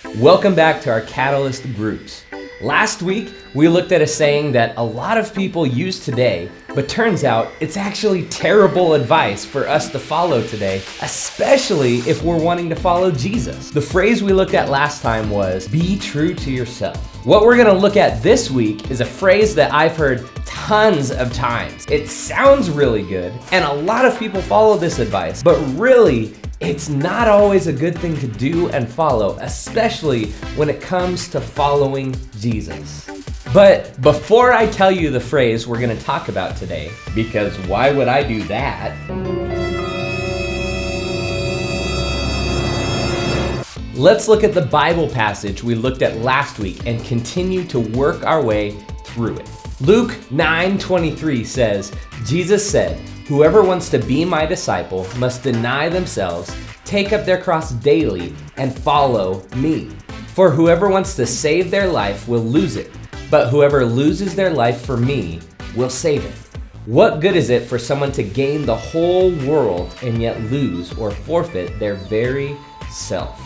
Welcome back to our Catalyst groups. Last week, we looked at a saying that a lot of people use today, but turns out it's actually terrible advice for us to follow today, especially if we're wanting to follow Jesus. The phrase we looked at last time was, be true to yourself. What we're gonna look at this week is a phrase that I've heard tons of times. It sounds really good, and a lot of people follow this advice, but really, it's not always a good thing to do and follow, especially when it comes to following Jesus. But before I tell you the phrase we're gonna talk about today, because why would I do that? Let's look at the Bible passage we looked at last week and continue to work our way through it. Luke 9:23 says, Jesus said, "Whoever wants to be my disciple must deny themselves, take up their cross daily, and follow me. For whoever wants to save their life will lose it, but whoever loses their life for me will save it." What good is it for someone to gain the whole world and yet lose or forfeit their very self?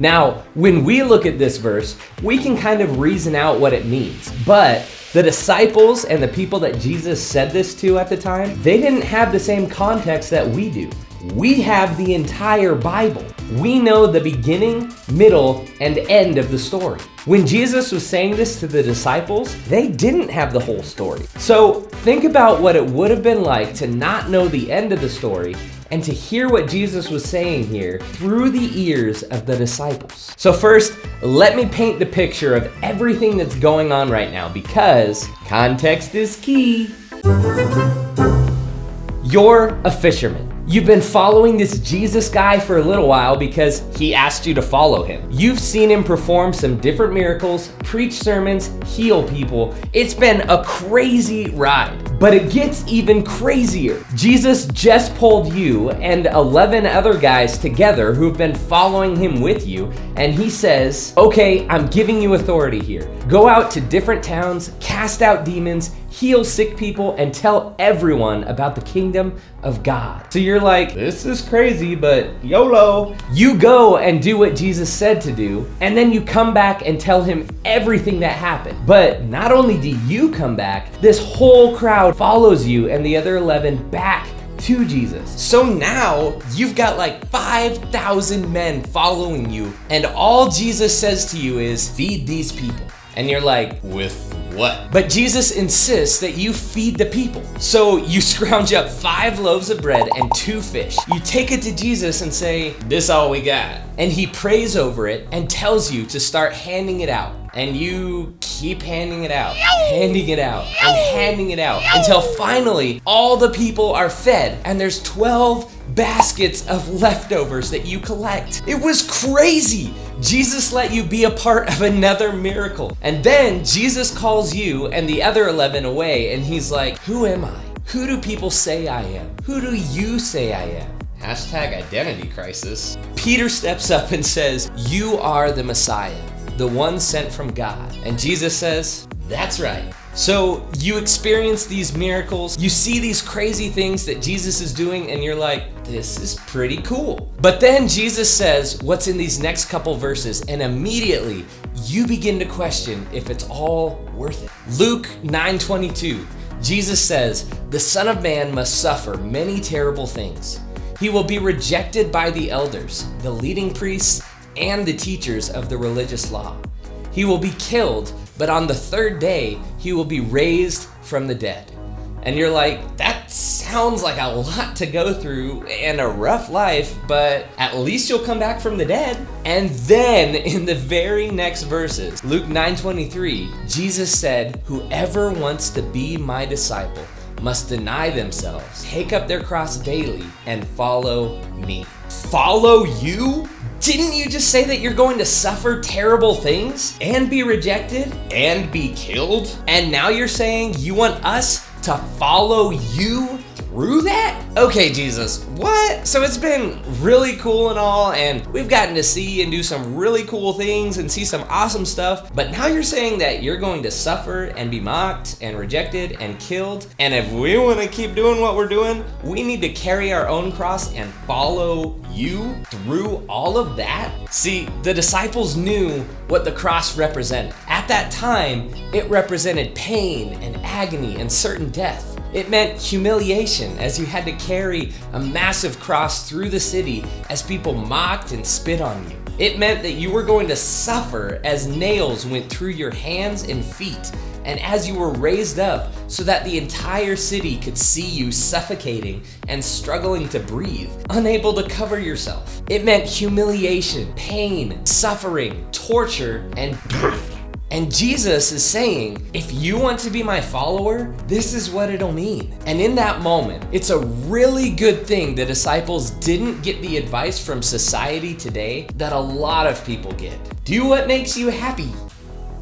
Now, when we look at this verse, we can kind of reason out what it means, but the disciples and the people that Jesus said this to at the time, they didn't have the same context that we do. We have the entire Bible. We know the beginning, middle, and end of the story. When Jesus was saying this to the disciples, they didn't have the whole story. So think about what it would have been like to not know the end of the story and to hear what Jesus was saying here through the ears of the disciples. So first, let me paint the picture of everything that's going on right now, because context is key. You're a fisherman. You've been following this Jesus guy for a little while because he asked you to follow him. You've seen him perform some different miracles, preach sermons, heal people. It's been a crazy ride, but it gets even crazier. Jesus just pulled you and 11 other guys together who've been following him with you, and he says, okay, I'm giving you authority here. Go out to different towns, cast out demons, heal sick people, and tell everyone about the kingdom of God. So you're like, this is crazy, but YOLO. You go and do what Jesus said to do, and then you come back and tell him everything that happened. But not only do you come back, this whole crowd follows you and the other 11 back to Jesus. So now you've got like 5,000 men following you, and all Jesus says to you is, feed these people. And you're like, with what? But Jesus insists that you feed the people. So you scrounge up 5 loaves of bread and 2 fish. You take it to Jesus and say, this all we got. And he prays over it and tells you to start handing it out. And you keep handing it out, handing it out, and handing it out until finally all the people are fed and there's 12 baskets of leftovers that you collect. It was crazy. Jesus let you be a part of another miracle. And then Jesus calls you and the other 11 away, and he's like, who am I? Who do people say I am? Who do you say I am? Hashtag identity crisis. Peter steps up and says, you are the Messiah, the one sent from God. And Jesus says, that's right. So you experience these miracles, you see these crazy things that Jesus is doing, and you're like, this is pretty cool. But then Jesus says what's in these next couple verses, and immediately you begin to question if it's all worth it. Luke 9:22, Jesus says, the Son of Man must suffer many terrible things. He will be rejected by the elders, the leading priests, and the teachers of the religious law. He will be killed, but on the 3rd day, he will be raised from the dead. And you're like, that sounds like a lot to go through and a rough life, but at least you'll come back from the dead. And then in the very next verses, Luke 9:23, Jesus said, whoever wants to be my disciple must deny themselves, take up their cross daily, and follow me. Follow you? Didn't you just say that you're going to suffer terrible things and be rejected and be killed? And now you're saying you want us to follow you? through that? Okay, Jesus, what? So it's been really cool and all, and we've gotten to see and do some really cool things and see some awesome stuff, but now you're saying that you're going to suffer and be mocked and rejected and killed, and if we want to keep doing what we're doing, we need to carry our own cross and follow you through all of that? See, the disciples knew what the cross represented. At that time, it represented pain and agony and certain death. It meant humiliation as you had to carry a massive cross through the city as people mocked and spit on you. It meant that you were going to suffer as nails went through your hands and feet, and as you were raised up so that the entire city could see you suffocating and struggling to breathe, unable to cover yourself. It meant humiliation, pain, suffering, torture, and death. And Jesus is saying, if you want to be my follower, this is what it'll mean. And in that moment, it's a really good thing the disciples didn't get the advice from society today that a lot of people get. Do what makes you happy.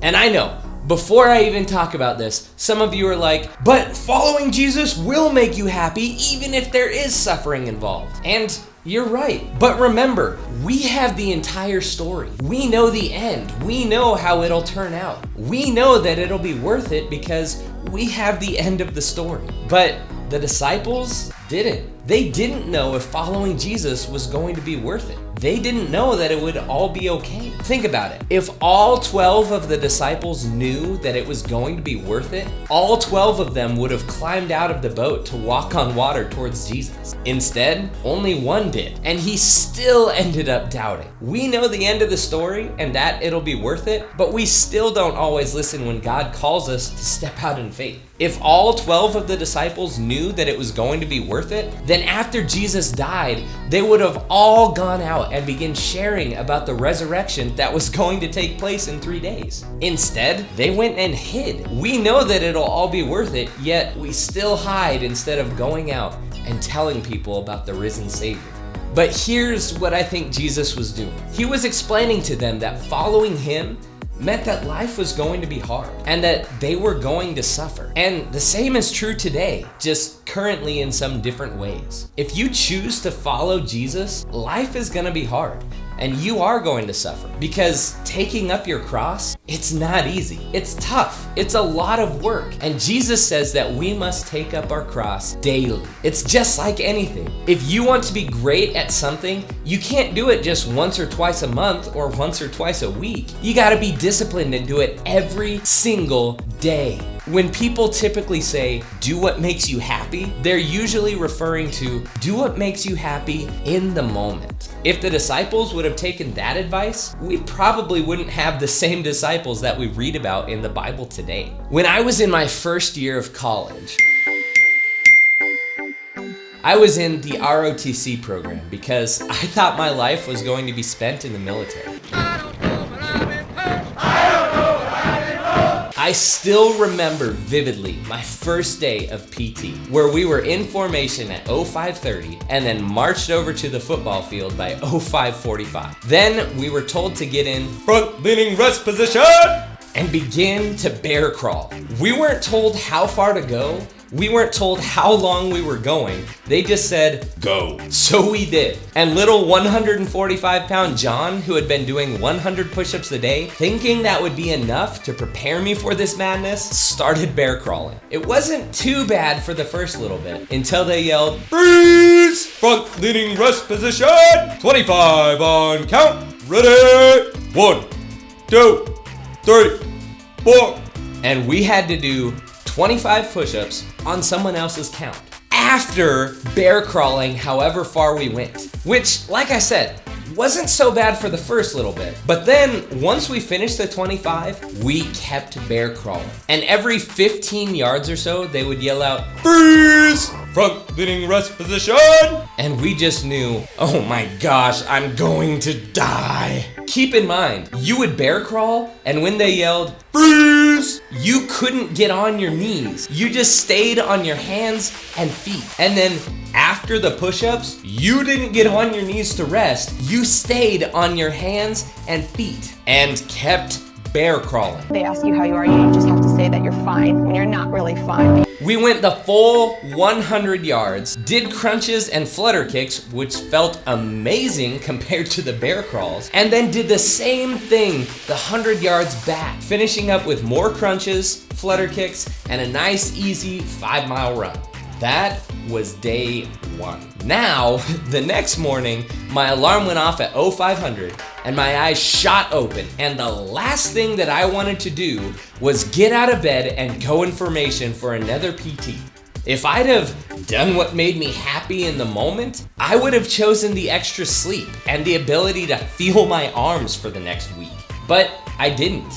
And I know, before I even talk about this, some of you are like, but following Jesus will make you happy even if there is suffering involved. And you're right. But remember, we have the entire story. We know the end. We know how it'll turn out. We know that it'll be worth it because we have the end of the story. But the disciples didn't. They didn't know if following Jesus was going to be worth it. They didn't know that it would all be okay. Think about it. If all 12 of the disciples knew that it was going to be worth it, all 12 of them would have climbed out of the boat to walk on water towards Jesus. Instead, only one did, and he still ended up doubting. We know the end of the story and that it'll be worth it, but we still don't always listen when God calls us to step out in faith. If all 12 of the disciples knew that it was going to be worth it, then after Jesus died, they would have all gone out and began sharing about the resurrection that was going to take place in 3 days. Instead, they went and hid. We know that it'll all be worth it, yet we still hide instead of going out and telling people about the risen Savior. But here's what I think Jesus was doing. He was explaining to them that following him meant that life was going to be hard and that they were going to suffer. And the same is true today, just currently in some different ways. If you choose to follow Jesus, life is going to be hard and you are going to suffer because taking up your cross, it's not easy. It's tough. It's a lot of work. And Jesus says that we must take up our cross daily. It's just like anything. If you want to be great at something, you can't do it just once or twice a month or once or twice a week. You got to be disciplined and do it every single day. When people typically say, do what makes you happy, they're usually referring to do what makes you happy in the moment. If the disciples would have taken that advice, we probably wouldn't have the same disciples that we read about in the Bible today. When I was in my first year of college, I was in the ROTC program because I thought my life was going to be spent in the military. I still remember vividly my first day of PT, where we were in formation at 05:30 and then marched over to the football field by 05:45. Then we were told to get in front leaning rest position and begin to bear crawl. We weren't told how far to go. We weren't told how long we were going. They just said, go. So we did. And little 145-pound John, who had been doing 100 push-ups a day, thinking that would be enough to prepare me for this madness, started bear crawling. It wasn't too bad for the first little bit until they yelled, freeze! Front leaning rest position! 25 on count. Ready? 1, 2, 3, 4. And we had to do 25 push-ups on someone else's count after bear crawling however far we went, which, like I said, wasn't so bad for the first little bit. But then once we finished the 25, we kept bear crawling. And every 15 yards or so, they would yell out, freeze! Front leaning rest position! And we just knew, oh my gosh, I'm going to die. Keep in mind, you would bear crawl, and when they yelled, freeze, you couldn't get on your knees. You just stayed on your hands and feet. And then after the push-ups, you didn't get on your knees to rest. You stayed on your hands and feet and kept bear crawling. They ask you how you are, you just have to say that you're fine when you're not really fine. We went the full 100 yards, did crunches and flutter kicks, which felt amazing compared to the bear crawls, and then did the same thing the 100 yards back, finishing up with more crunches, flutter kicks, and a nice easy 5-mile run. That was day 1. Now, the next morning, my alarm went off at 0500 and my eyes shot open, and the last thing that I wanted to do was get out of bed and go in formation for another PT. If I'd have done what made me happy in the moment, I would have chosen the extra sleep and the ability to feel my arms for the next week. But I didn't.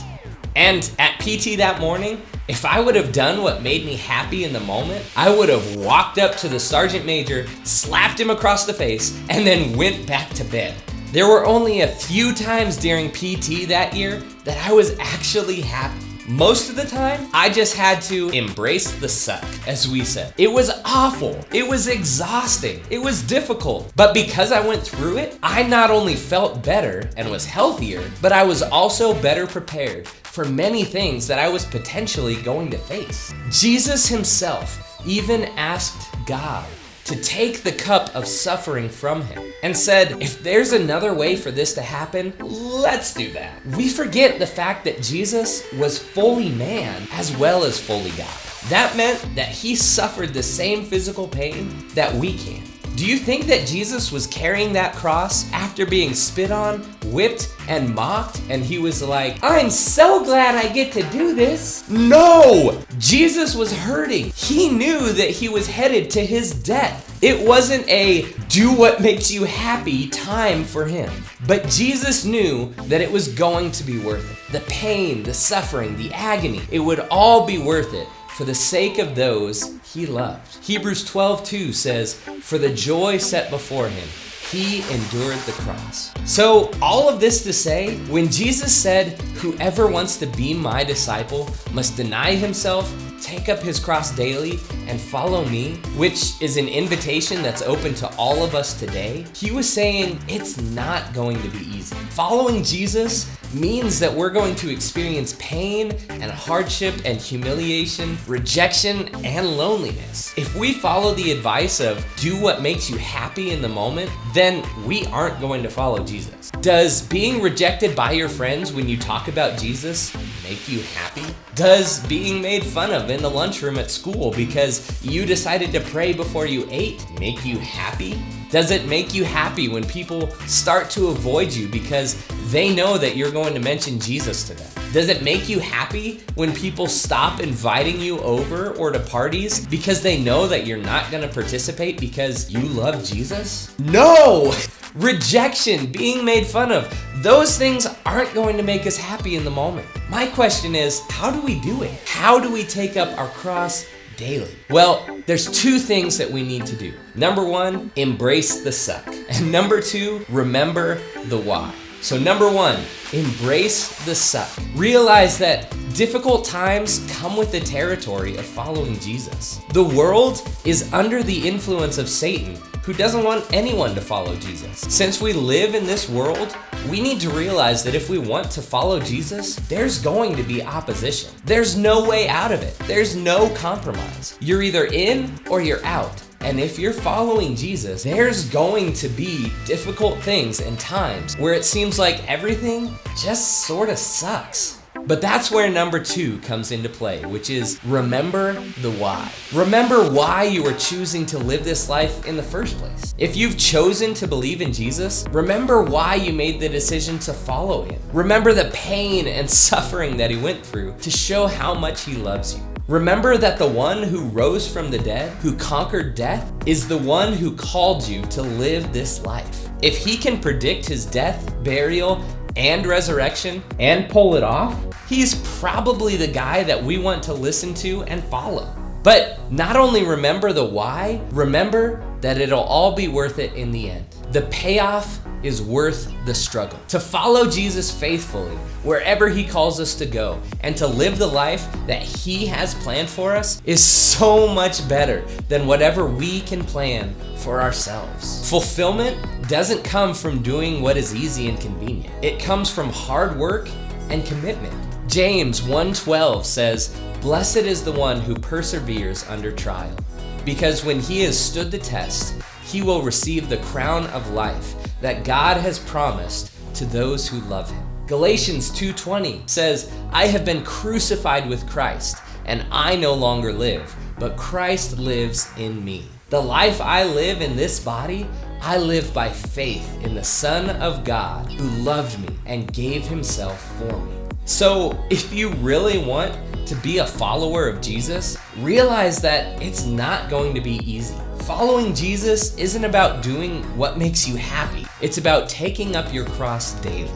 And at PT that morning, if I would have done what made me happy in the moment, I would have walked up to the sergeant major, slapped him across the face, and then went back to bed. There were only a few times during PT that year that I was actually happy. Most of the time, I just had to embrace the suck, as we said. It was awful. It was exhausting. It was difficult. But because I went through it, I not only felt better and was healthier, but I was also better prepared for many things that I was potentially going to face. Jesus himself even asked God to take the cup of suffering from him and said, if there's another way for this to happen, let's do that. We forget the fact that Jesus was fully man as well as fully God. That meant that he suffered the same physical pain that we can. Do you think that Jesus was carrying that cross after being spit on, whipped, and mocked, and he was like, I'm so glad I get to do this? No! Jesus was hurting. He knew that he was headed to his death. It wasn't a do what makes you happy time for him. But Jesus knew that it was going to be worth it. The pain, the suffering, the agony, it would all be worth it for the sake of those he loved. Hebrews 12:2 says, for the joy set before him, he endured the cross. So all of this to say, when Jesus said, whoever wants to be my disciple must deny himself, take up his cross daily, and follow me, which is an invitation that's open to all of us today, he was saying it's not going to be easy. Following Jesus means that we're going to experience pain and hardship and humiliation, rejection and loneliness. If we follow the advice of do what makes you happy in the moment, then we aren't going to follow Jesus. Does being rejected by your friends when you talk about Jesus make you happy? Does being made fun of in the lunchroom at school because you decided to pray before you ate make you happy? Does it make you happy when people start to avoid you because they know that you're going to mention Jesus to them? Does it make you happy when people stop inviting you over or to parties because they know that you're not going to participate because you love Jesus? No! Rejection, being made fun of, those things aren't going to make us happy in the moment. My question is, how do we do it? How do we take up our cross daily? Well, there's 2 things that we need to do. Number 1, embrace the suck. And number 2, remember the why. So number 1, embrace the suck. Realize that difficult times come with the territory of following Jesus. The world is under the influence of Satan, who doesn't want anyone to follow Jesus. Since we live in this world, we need to realize that if we want to follow Jesus, there's going to be opposition. There's no way out of it. There's no compromise. You're either in or you're out. And if you're following Jesus, there's going to be difficult things and times where it seems like everything just sort of sucks. But that's where number 2 comes into play, which is remember the why. Remember why you are choosing to live this life in the first place. If you've chosen to believe in Jesus, remember why you made the decision to follow him. Remember the pain and suffering that he went through to show how much he loves you. Remember that the one who rose from the dead, who conquered death, is the one who called you to live this life. If he can predict his death, burial, and resurrection and pull it off, he's probably the guy that we want to listen to and follow. But not only remember the why, remember that it'll all be worth it in the end. The payoff is worth the struggle. To follow Jesus faithfully wherever he calls us to go and to live the life that he has planned for us is so much better than whatever we can plan for ourselves. Fulfillment doesn't come from doing what is easy and convenient. It comes from hard work, and commitment. James 1:12 says, "Blessed is the one who perseveres under trial, because when he has stood the test, he will receive the crown of life that God has promised to those who love him." Galatians 2:20 says, "I have been crucified with Christ, and I no longer live, but Christ lives in me. The life I live in this body, I live by faith in the Son of God who loved me and gave himself for me." So if you really want to be a follower of Jesus, realize that it's not going to be easy. Following Jesus isn't about doing what makes you happy. It's about taking up your cross daily.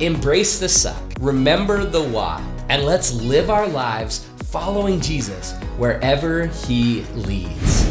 Embrace the suck, remember the why, and let's live our lives following Jesus wherever he leads.